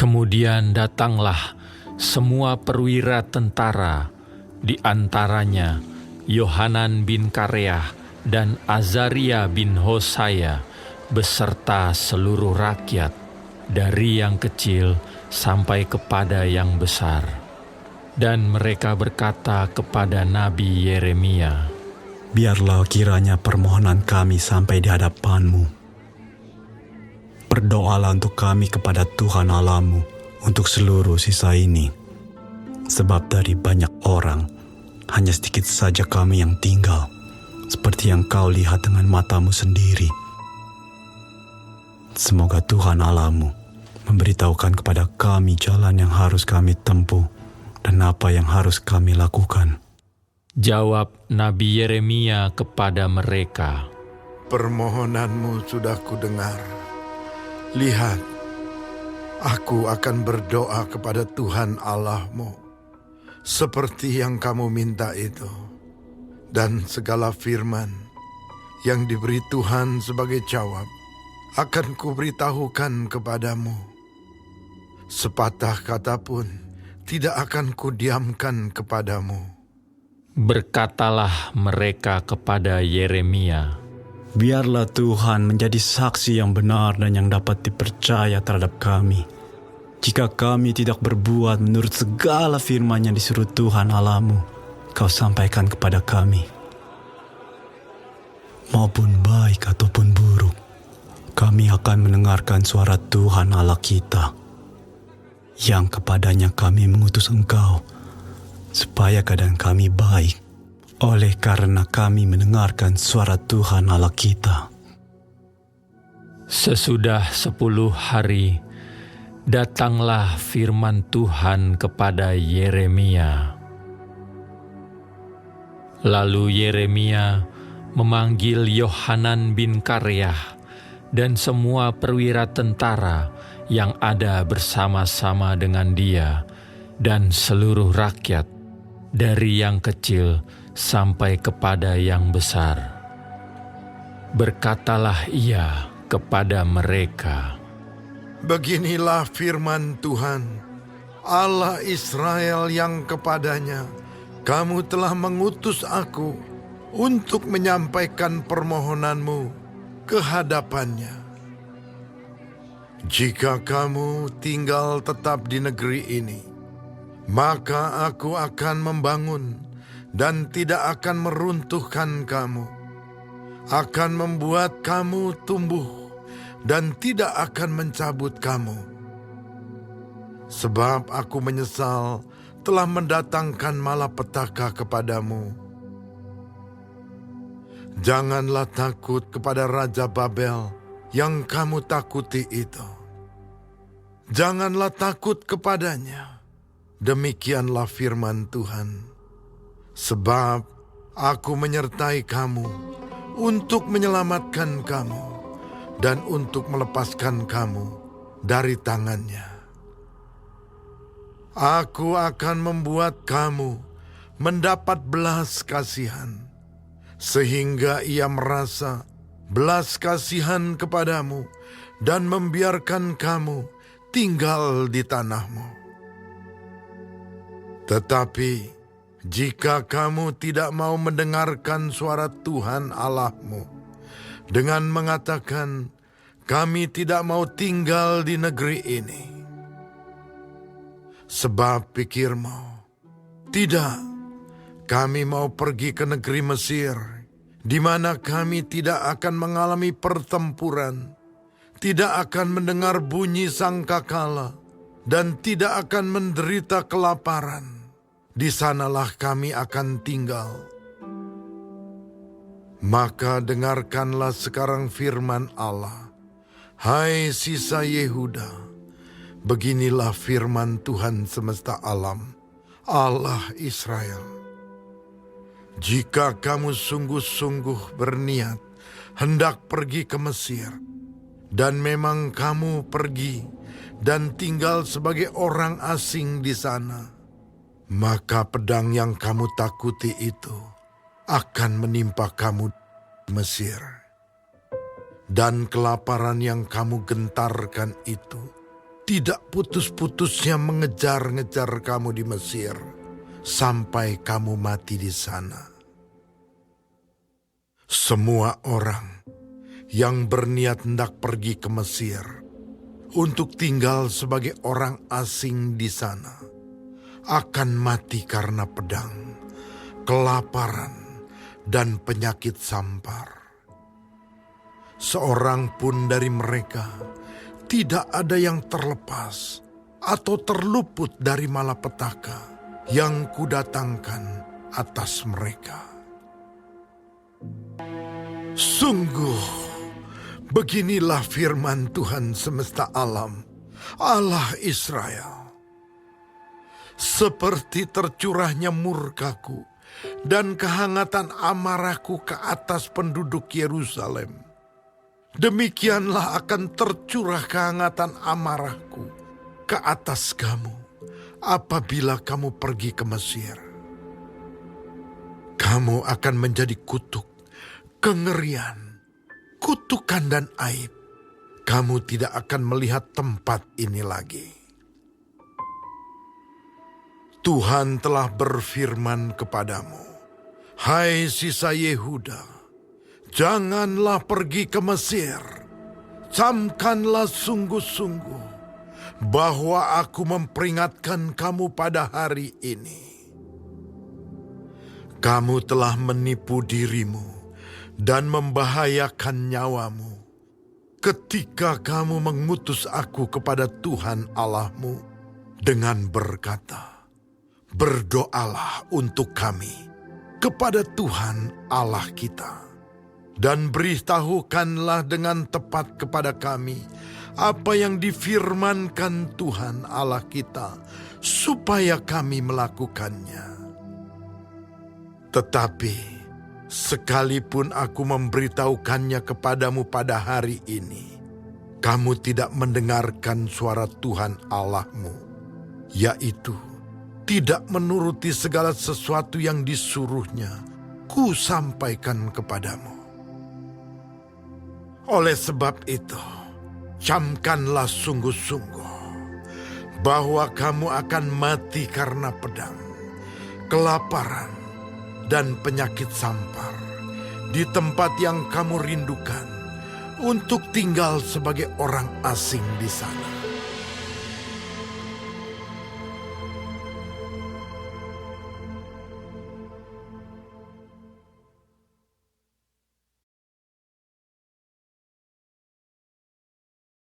Kemudian datanglah semua perwira tentara, di antaranya Yohanan bin Kareah dan Azaria bin Hosaya, beserta seluruh rakyat, dari yang kecil sampai kepada yang besar. Dan mereka berkata kepada Nabi Yeremia, "Biarlah kiranya permohonan kami sampai di hadapan-Mu. Berdoalah untuk kami kepada Tuhan Allahmu untuk seluruh sisa ini. Sebab dari banyak orang, hanya sedikit saja kami yang tinggal, seperti yang kau lihat dengan matamu sendiri. Semoga Tuhan Allahmu memberitahukan kepada kami jalan yang harus kami tempuh dan apa yang harus kami lakukan." Jawab Nabi Yeremia kepada mereka, "Permohonanmu sudah kudengar. Lihat, aku akan berdoa kepada Tuhan Allahmu, seperti yang kamu minta itu. Dan segala firman yang diberi Tuhan sebagai jawab, akan kuberitahukan kepadamu. Sepatah kata pun tidak akan kudiamkan kepadamu." Berkatalah mereka kepada Yeremia, Biarlah Tuhan menjadi saksi yang benar dan yang dapat dipercaya terhadap kami, jika kami tidak berbuat menurut segala firman yang disuruh Tuhan Allahmu kau sampaikan kepada kami. Maupun baik ataupun buruk, kami akan mendengarkan suara Tuhan Allah kita, yang kepadanya kami mengutus Engkau, supaya keadaan kami baik, oleh karena kami mendengarkan suara Tuhan Allah kita. Sesudah 10 hari, datanglah firman Tuhan kepada Yeremia. Lalu Yeremia memanggil Yohanan bin Kareah dan semua perwira tentara yang ada bersama-sama dengan dia, dan seluruh rakyat, dari yang kecil sampai kepada yang besar. Berkatalah ia kepada mereka, Beginilah firman Tuhan, Allah Israel, yang kepadanya kamu telah mengutus aku untuk menyampaikan permohonanmu ke hadapannya. Jika kamu tinggal tetap di negeri ini, maka aku akan membangun dan tidak akan meruntuhkan kamu, akan membuat kamu tumbuh dan tidak akan mencabut kamu. Sebab aku menyesal telah mendatangkan malapetaka kepadamu. Janganlah takut kepada Raja Babel yang kamu takuti itu. Janganlah takut kepadanya. Demikianlah firman Tuhan. Sebab aku menyertai kamu untuk menyelamatkan kamu dan untuk melepaskan kamu dari tangannya. Aku akan membuat kamu mendapat belas kasihan, sehingga ia merasa belas kasihan kepadamu dan membiarkan kamu tinggal di tanahmu. Tetapi jika kamu tidak mau mendengarkan suara Tuhan Allahmu dengan mengatakan, kami tidak mau tinggal di negeri ini. Sebab pikirmu, tidak, kami mau pergi ke negeri Mesir, di mana kami tidak akan mengalami pertempuran, tidak akan mendengar bunyi sangkakala, dan tidak akan menderita kelaparan. Di sanalah kami akan tinggal. Maka dengarkanlah sekarang firman Allah, hai sisa Yehuda, beginilah firman Tuhan semesta alam, Allah Israel. Jika kamu sungguh-sungguh berniat hendak pergi ke Mesir, dan memang kamu pergi dan tinggal sebagai orang asing di sana, maka pedang yang kamu takuti itu akan menimpa kamu di Mesir. Dan kelaparan yang kamu gentarkan itu tidak putus-putusnya mengejar-ngejar kamu di Mesir sampai kamu mati di sana. Semua orang yang berniat hendak pergi ke Mesir untuk tinggal sebagai orang asing di sana akan mati karena pedang, kelaparan, dan penyakit sampar. Seorang pun dari mereka tidak ada yang terlepas atau terluput dari malapetaka yang kudatangkan atas mereka. Sungguh, beginilah firman Tuhan semesta alam, Allah Israel. Seperti tercurahnya murkaku dan kehangatan amarahku ke atas penduduk Yerusalem, demikianlah akan tercurah kehangatan amarahku ke atas kamu apabila kamu pergi ke Mesir. Kamu akan menjadi kutuk, kengerian, kutukan dan aib. Kamu tidak akan melihat tempat ini lagi. Tuhan telah berfirman kepadamu, hai sisa Yehuda, janganlah pergi ke Mesir. Camkanlah sungguh-sungguh bahwa aku memperingatkan kamu pada hari ini. Kamu telah menipu dirimu dan membahayakan nyawamu ketika kamu mengutus aku kepada Tuhan Allahmu dengan berkata, berdoalah untuk kami kepada Tuhan Allah kita, dan beritahukanlah dengan tepat kepada kami apa yang difirmankan Tuhan Allah kita, supaya kami melakukannya. Tetapi sekalipun aku memberitahukannya kepadamu pada hari ini, kamu tidak mendengarkan suara Tuhan Allahmu, yaitu tidak menuruti segala sesuatu yang disuruhnya ku sampaikan kepadamu. Oleh sebab itu, camkanlah sungguh-sungguh bahwa kamu akan mati karena pedang, kelaparan, dan penyakit sampar di tempat yang kamu rindukan untuk tinggal sebagai orang asing di sana.